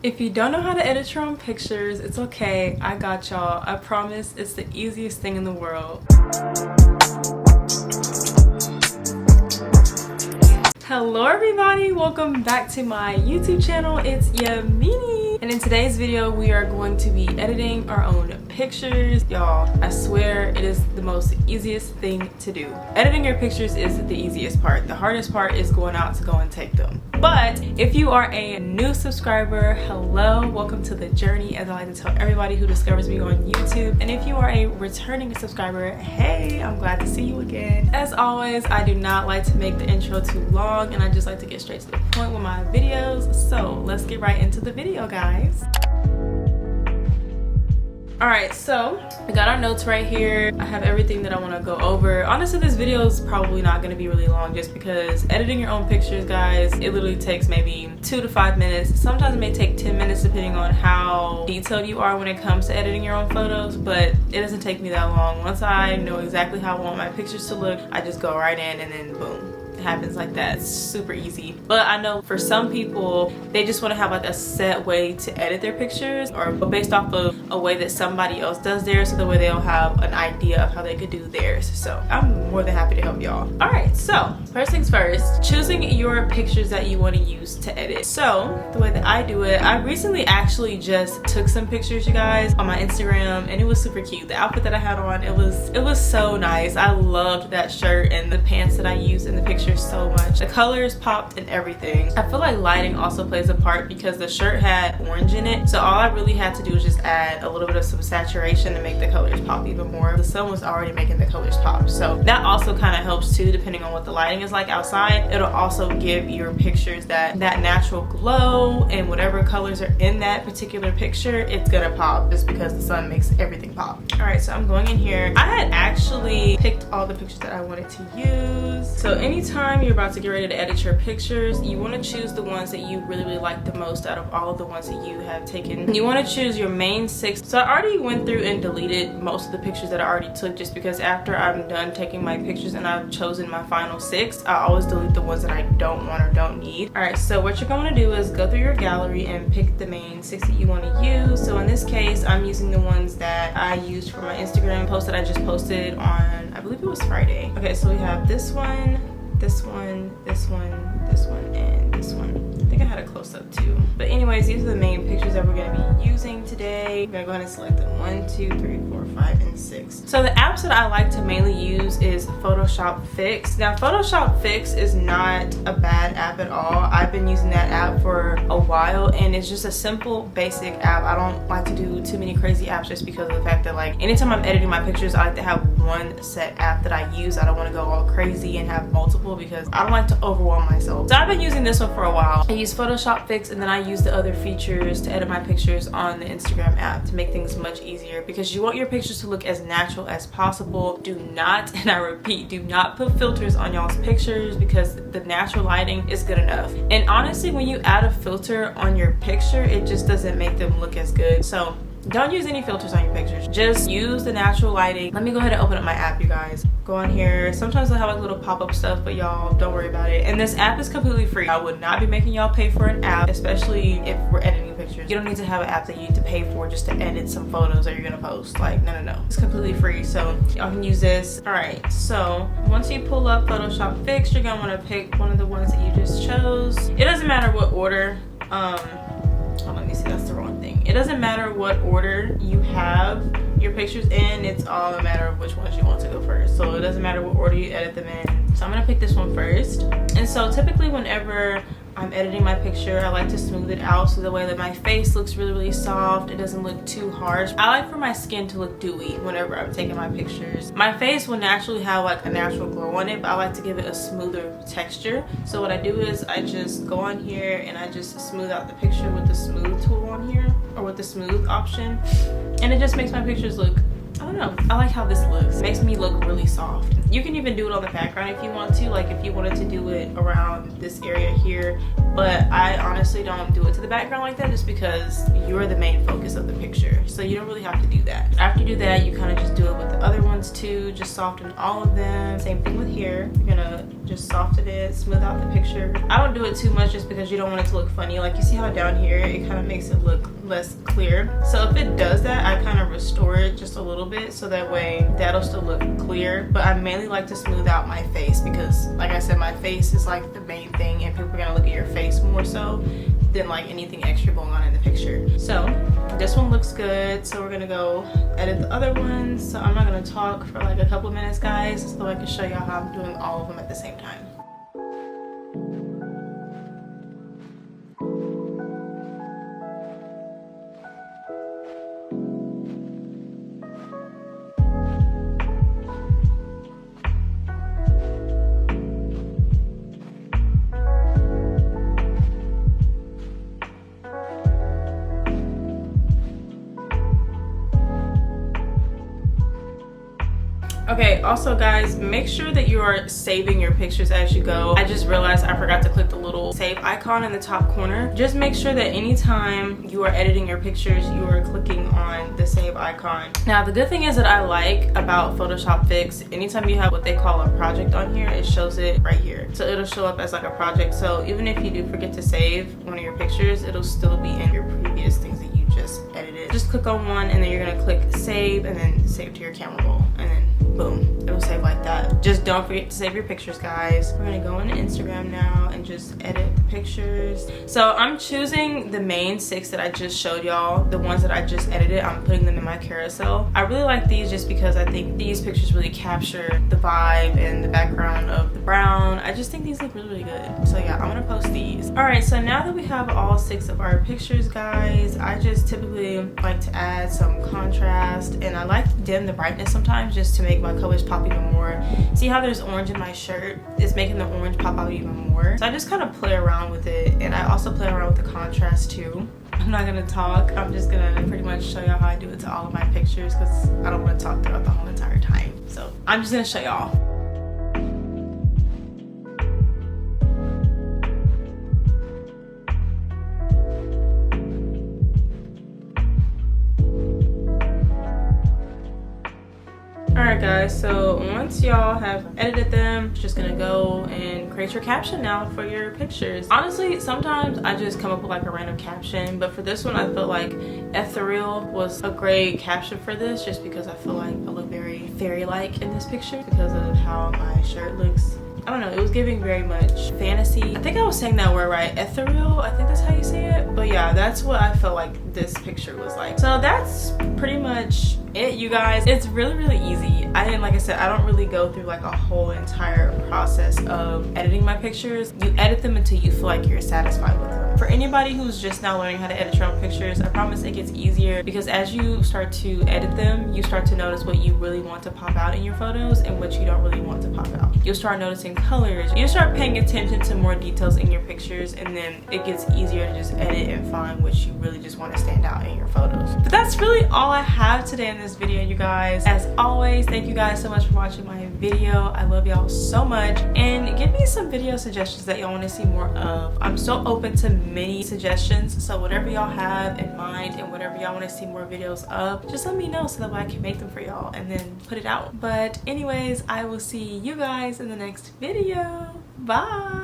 If you don't know how to edit your own pictures, it's okay. I got y'all. I promise it's the easiest thing in the world. Hello everybody, welcome back to my YouTube channel. It's Yamini, and in today's video we are going to be editing our own pictures. Y'all, I swear it is the most easiest thing to do. Editing your pictures is the easiest part. The hardest part is going out to go and take them. But if you are a new subscriber, hello, welcome to the journey, as I like to tell everybody who discovers me on YouTube. And if you are a returning subscriber, hey, I'm glad to see you again. As always, I do not like to make the intro too long, and I just like to get straight to the point with my videos. So let's get right into the video, guys. Alright, so I got our notes right here. I have everything that I want to go over. Honestly, this video is probably not going to be really long just because editing your own pictures, guys, it literally takes maybe 2 to 5 minutes. Sometimes it may take 10 minutes depending on how detailed you are when it comes to editing your own photos, but it doesn't take me that long. Once I know exactly how I want my pictures to look, I just go right in and then boom. Happens like that. It's super easy. But I know for some people, they just want to have like a set way to edit their pictures, or based off of a way that somebody else does theirs, so the way they'll have an idea of how they could do theirs. So I'm more than happy to help y'all. All right, so first things first, choosing your pictures that you want to use to edit. So the way that I do it, I recently actually just took some pictures, you guys, on my Instagram, and it was super cute. The outfit that I had on, it was so nice. I loved that shirt and the pants that I used in the picture so much. The colors popped and everything. I feel like lighting also plays a part because the shirt had orange in it, so all I really had to do was just add a little bit of some saturation to make the colors pop even more. The sun was already making the colors pop, so that also kind of helps too. Depending on what the lighting is like outside, it'll also give your pictures that natural glow, and whatever colors are in that particular picture, it's gonna pop just because the sun makes everything pop. All right, so I'm going in here. I had actually picked all the pictures that I wanted to use. So anytime you're about to get ready to edit your pictures, you want to choose the ones that you really like the most out of all of the ones that you have taken. You want to choose your main 6. So I already went through and deleted most of the pictures that I already took, just because after I'm done taking my pictures and I've chosen my final 6, I always delete the ones that I don't want or don't need. All right, so what you're going to do is go through your gallery and pick the main 6 that you want to use. So in this case, I'm using the ones that I used for my Instagram post that I just posted on, I believe it was Friday. Okay, so we have this one, this one, this one, this one, and this one. I think I had a close-up too. But anyways, these are the main pictures that we're going to be using today. I'm going to go ahead and select them. 1, 2, 3, 4, 5, and 6. So the apps that I like to mainly use is Photoshop Fix. Now Photoshop Fix is not a bad app at all. I've been using that app for a while, and it's just a simple basic app. I don't like to do too many crazy apps just because of the fact that, like, anytime I'm editing my pictures, I like to have one set app that I use. I don't want to go all crazy and have multiple because I don't like to overwhelm myself. So I've been using this one for a while. I use Photoshop Fix, and then I use the other features to edit my pictures on the Instagram app to make things much easier, because you want your pictures to look as natural as possible. Do not, and I repeat, do not put filters on y'all's pictures, because the natural lighting is good enough. And honestly, when you add a filter on your picture, it just doesn't make them look as good. So don't use any filters on your pictures. Just use the natural lighting. Let me go ahead and open up my app, you guys. Go on here. Sometimes they'll have like little pop-up stuff, but y'all don't worry about it. And this app is completely free. I would not be making y'all pay for an app, especially if we're editing pictures. You don't need to have an app that you need to pay for just to edit some photos that you're gonna post. Like, no. It's completely free, so y'all can use this. All right, so once you pull up Photoshop Fix, you're gonna wanna pick one of the ones that you just chose. It doesn't matter what order. Oh, let me see, that's the wrong thing. It doesn't matter what order you have your pictures in, it's all a matter of which ones you want to go first. So it doesn't matter what order you edit them in. So I'm gonna pick this one first. And so typically whenever I'm editing my picture, I like to smooth it out so the way that my face looks really soft. It doesn't look too harsh. I like for my skin to look dewy whenever I'm taking my pictures. My face will naturally have like a natural glow on it, but I like to give it a smoother texture. So what I do is I just go on here and I just smooth out the picture with the smooth tool on here, or with the smooth option. And it just makes my pictures look I don't know, I like how this looks. It makes me look really soft. You can even do it on the background if you want to, like if you wanted to do it around this area here, but I honestly don't do it to the background like that just because you're the main focus of the picture, so you don't really have to do that. After you do that, you kind of just do it with the other ones too, just soften all of them. Same thing with here. You're gonna just soften it, smooth out the picture. I don't do it too much just because you don't want it to look funny. Like you see how down here it kind of makes it look less clear, so if it does that, I kind of restore it just a little bit so that way that'll still look clear. But I mainly like to smooth out my face because, like I said, my face is like the main thing, and people are gonna look at your face more so than like anything extra going on in the picture. So this one looks good, so we're gonna go edit the other ones. So I'm not gonna talk for like a couple of minutes, guys, so I can show y'all how I'm doing all of them at the same time. Okay, also guys, make sure that you are saving your pictures as you go. I just realized I forgot to click the little save icon in the top corner. Just make sure that anytime you are editing your pictures, you are clicking on the save icon. Now, the good thing is that I like about Photoshop Fix, anytime you have what they call a project on here, it shows it right here. So it'll show up as like a project. So even if you do forget to save one of your pictures, it'll still be in your previous things that you just edited. Just click on one and then you're gonna click save and then save to your camera roll, and then boom, it'll save like that. Just don't forget to save your pictures, guys. We're gonna go on Instagram now and just edit the pictures. So I'm choosing the main 6 that I just showed y'all, the ones that I just edited. I'm putting them in my carousel. I really like these just because I think these pictures really capture the vibe and the background of the brown. I just think these look really, really good. So yeah, I'm gonna post these. All right, so now that we have all 6 of our pictures, guys, I just typically like to add some contrast, and I like to dim the brightness sometimes just to make my colors pop even more. See how there's orange in my shirt? It's making the orange pop out even more. So I just kind of play around with it, and I also play around with the contrast too. I'm not gonna talk. I'm just gonna pretty much show y'all how I do it to all of my pictures because I don't want to talk throughout the whole entire time. So I'm just gonna show y'all. Alright guys, so once y'all have edited them, just gonna go and create your caption now for your pictures. Honestly, sometimes I just come up with like a random caption, but for this one I felt like ethereal was a great caption for this just because I feel like I look very fairy-like in this picture because of how my shirt looks. I don't know, it was giving very much fantasy. I think I was saying that word right, ethereal, I think that's how you say it. But yeah, that's what I felt like this picture was like. So that's pretty much it, you guys. It's really, really easy. Like I said, I don't really go through like a whole entire process of editing my pictures. You edit them until you feel like you're satisfied with them. For anybody who's just now learning how to edit your own pictures, I promise it gets easier because as you start to edit them, you start to notice what you really want to pop out in your photos and what you don't really want to pop out. You'll start noticing colors. You start paying attention to more details in your pictures, and then it gets easier to just edit and find what you really just want to stand out in your photos. But that's really all I have today in this video, you guys. As always, thank you guys so much for watching my video. I love y'all so much, and give me some video suggestions that y'all want to see more of. I'm so open to many suggestions, so whatever y'all have in mind and whatever y'all want to see more videos of, just let me know so that way I can make them for y'all and then put it out. But anyways, I will see you guys in the next video. Bye.